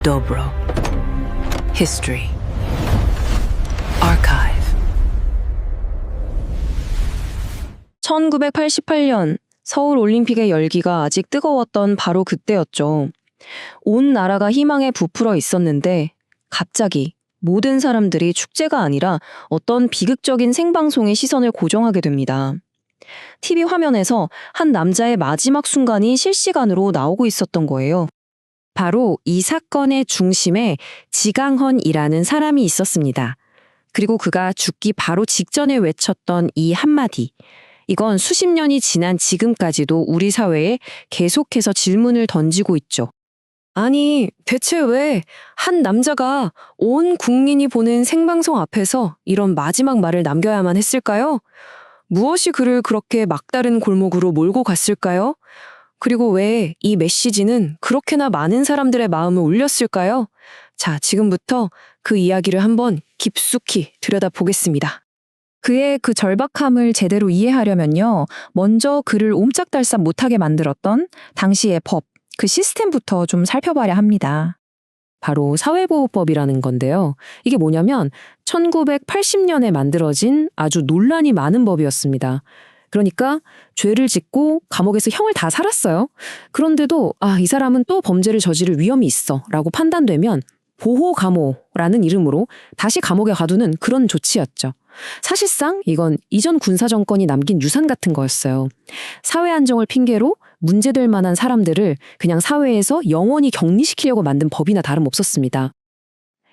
Dobro. History. Archive. 1988년 서울 올림픽의 열기가 아직 뜨거웠던 바로 그때였죠. 온 나라가 희망에 부풀어 있었는데 갑자기 모든 사람들이 축제가 아니라 어떤 비극적인 생방송에 시선을 고정하게 됩니다. TV 화면에서 한 남자의 마지막 순간이 실시간으로 나오고 있었던 거예요. 바로 이 사건의 중심에 지강헌이라는 사람이 있었습니다. 그리고 그가 죽기 바로 직전에 외쳤던 이 한마디. 이건 수십 년이 지난 지금까지도 우리 사회에 계속해서 질문을 던지고 있죠. 아니, 대체 왜 한 남자가 온 국민이 보는 생방송 앞에서 이런 마지막 말을 남겨야만 했을까요? 무엇이 그를 그렇게 막다른 골목으로 몰고 갔을까요? 그리고 왜 이 메시지는 그렇게나 많은 사람들의 마음을 울렸을까요? 자, 지금부터 그 이야기를 한번 깊숙이 들여다보겠습니다. 그의 그 절박함을 제대로 이해하려면요, 먼저 그를 옴짝달싹 못하게 만들었던 당시의 법, 그 시스템부터 좀 살펴봐야 합니다. 바로 사회보호법이라는 건데요. 이게 뭐냐면 1980년에 만들어진 아주 논란이 많은 법이었습니다. 그러니까 죄를 짓고 감옥에서 형을 다 살았어요. 그런데도 이 사람은 또 범죄를 저지를 위험이 있어 라고 판단되면 보호감호라는 이름으로 다시 감옥에 가두는 그런 조치였죠. 사실상 이건 이전 군사정권이 남긴 유산 같은 거였어요. 사회 안정을 핑계로 문제될 만한 사람들을 그냥 사회에서 영원히 격리시키려고 만든 법이나 다름없었습니다.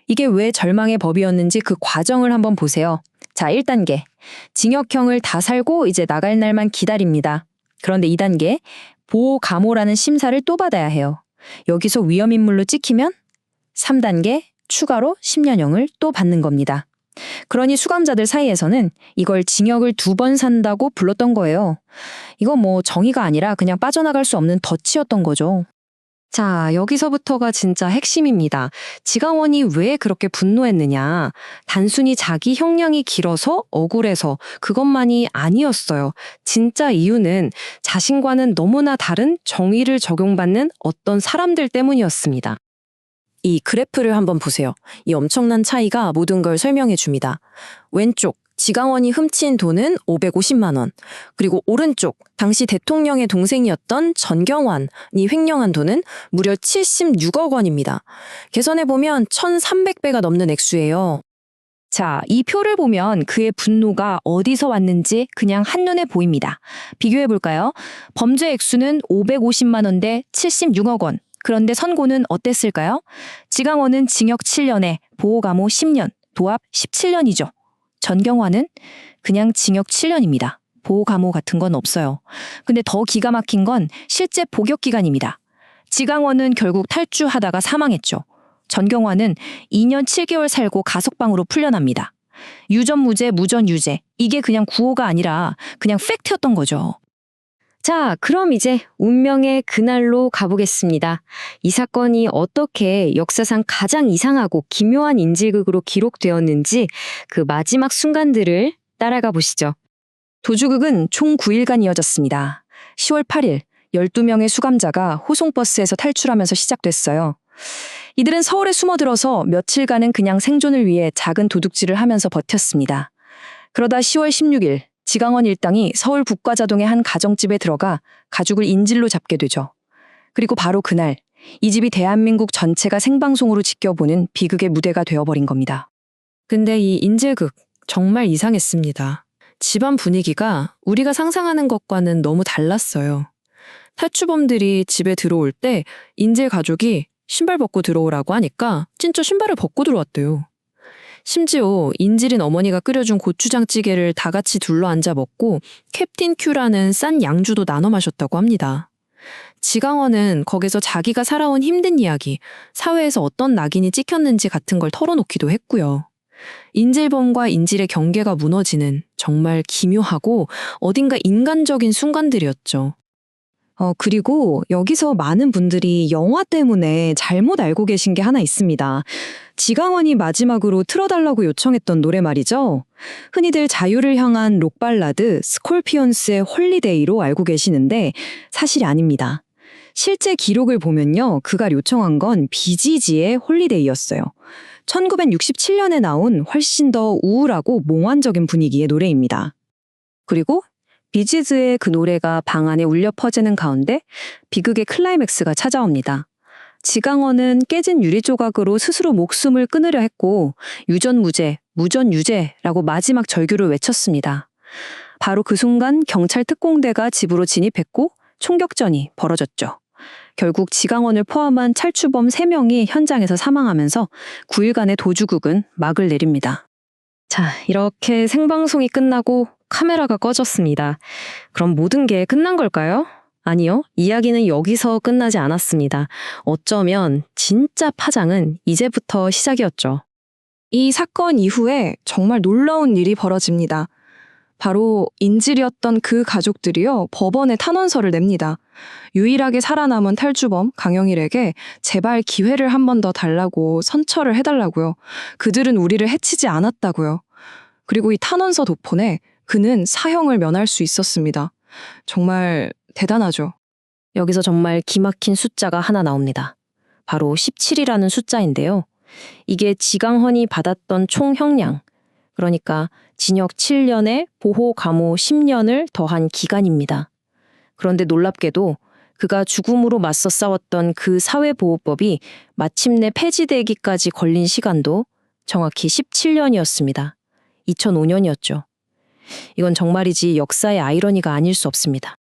이게 왜 절망의 법이었는지 그 과정을 한번 보세요. 자, 1단계. 징역형을 다 살고 이제 나갈 날만 기다립니다. 그런데 2단계. 보호감호라는 심사를 또 받아야 해요. 여기서 위험인물로 찍히면 3단계 추가로 10년형을 또 받는 겁니다. 그러니 수감자들 사이에서는 이걸 징역을 2번 산다고 불렀던 거예요. 이건 뭐 정의가 아니라 그냥 빠져나갈 수 없는 덫이었던 거죠. 자, 여기서부터가 진짜 핵심입니다. 지강헌이 왜 그렇게 분노했느냐. 단순히 자기 형량이 길어서 억울해서 그것만이 아니었어요. 진짜 이유는 자신과는 너무나 다른 정의를 적용받는 어떤 사람들 때문이었습니다. 이 그래프를 한번 보세요. 이 엄청난 차이가 모든 걸 설명해 줍니다. 왼쪽, 지강헌이 훔친 돈은 550만 원. 그리고 오른쪽, 당시 대통령의 동생이었던 전경환이 횡령한 돈은 무려 76억 원입니다. 계산해보면 1,300배가 넘는 액수예요. 자, 이 표를 보면 그의 분노가 어디서 왔는지 그냥 한눈에 보입니다. 비교해볼까요? 범죄 액수는 550만 원 대 76억 원. 그런데 선고는 어땠을까요? 지강헌은 징역 7년에 보호감호 10년, 도합 17년이죠. 전경환은 그냥 징역 7년입니다. 보호감호 같은 건 없어요. 근데 더 기가 막힌 건 실제 복역기간입니다. 지강헌은 결국 탈주하다가 사망했죠. 전경환은 2년 7개월 살고 가석방으로 풀려납니다. 유전무죄, 무전유죄. 이게 그냥 구호가 아니라 그냥 팩트였던 거죠. 자, 그럼 이제 운명의 그날로 가보겠습니다. 이 사건이 어떻게 역사상 가장 이상하고 기묘한 인질극으로 기록되었는지 그 마지막 순간들을 따라가 보시죠. 도주극은 총 9일간 이어졌습니다. 10월 8일 12명의 수감자가 호송버스에서 탈출하면서 시작됐어요. 이들은 서울에 숨어들어서 며칠간은 그냥 생존을 위해 작은 도둑질을 하면서 버텼습니다. 그러다 10월 16일 지강헌 일당이 서울 북과자동의 한 가정집에 들어가 가죽을 인질로 잡게 되죠. 그리고 바로 그날 이 집이 대한민국 전체가 생방송으로 지켜보는 비극의 무대가 되어버린 겁니다. 근데 이 인질극 정말 이상했습니다. 집안 분위기가 우리가 상상하는 것과는 너무 달랐어요. 탈주범들이 집에 들어올 때 인질 가족이 신발 벗고 들어오라고 하니까 진짜 신발을 벗고 들어왔대요. 심지어 인질인 어머니가 끓여준 고추장찌개를 다 같이 둘러앉아 먹고 캡틴 큐라는 싼 양주도 나눠 마셨다고 합니다. 지강헌은 거기서 자기가 살아온 힘든 이야기, 사회에서 어떤 낙인이 찍혔는지 같은 걸 털어놓기도 했고요. 인질범과 인질의 경계가 무너지는 정말 기묘하고 어딘가 인간적인 순간들이었죠. 그리고 여기서 많은 분들이 영화 때문에 잘못 알고 계신 게 하나 있습니다. 지강헌이 마지막으로 틀어달라고 요청했던 노래 말이죠. 흔히들 자유를 향한 록발라드 스콜피언스의 홀리데이로 알고 계시는데 사실이 아닙니다. 실제 기록을 보면요. 그가 요청한 건 비지지의 홀리데이였어요. 1967년에 나온 훨씬 더 우울하고 몽환적인 분위기의 노래입니다. 그리고 비지즈의 그 노래가 방 안에 울려 퍼지는 가운데 비극의 클라이맥스가 찾아옵니다. 지강원은 깨진 유리 조각으로 스스로 목숨을 끊으려 했고 유전무죄, 무전유죄라고 마지막 절규를 외쳤습니다. 바로 그 순간 경찰 특공대가 집으로 진입했고 총격전이 벌어졌죠. 결국 지강원을 포함한 탈주범 3명이 현장에서 사망하면서 9일간의 도주국은 막을 내립니다. 자, 이렇게 생방송이 끝나고 카메라가 꺼졌습니다. 그럼 모든 게 끝난 걸까요? 아니요. 이야기는 여기서 끝나지 않았습니다. 어쩌면 진짜 파장은 이제부터 시작이었죠. 이 사건 이후에 정말 놀라운 일이 벌어집니다. 바로 인질이었던 그 가족들이요, 법원에 탄원서를 냅니다. 유일하게 살아남은 탈주범 강영일에게 제발 기회를 한 번 더 달라고 선처를 해달라고요. 그들은 우리를 해치지 않았다고요. 그리고 이 탄원서 덕분에 그는 사형을 면할 수 있었습니다. 정말 대단하죠. 여기서 정말 기막힌 숫자가 하나 나옵니다. 바로 17이라는 숫자인데요. 이게 지강헌이 받았던 총 형량, 그러니까 징역 7년에 보호 감호 10년을 더한 기간입니다. 그런데 놀랍게도 그가 죽음으로 맞서 싸웠던 그 사회보호법이 마침내 폐지되기까지 걸린 시간도 정확히 17년이었습니다. 2005년이었죠. 이건 정말이지 역사의 아이러니가 아닐 수 없습니다.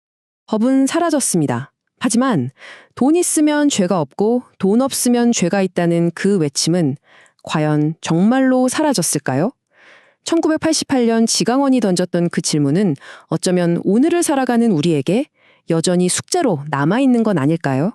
법은 사라졌습니다. 하지만 돈 있으면 죄가 없고 돈 없으면 죄가 있다는 그 외침은 과연 정말로 사라졌을까요? 1988년 지강원이 던졌던 그 질문은 어쩌면 오늘을 살아가는 우리에게 여전히 숙제로 남아있는 건 아닐까요?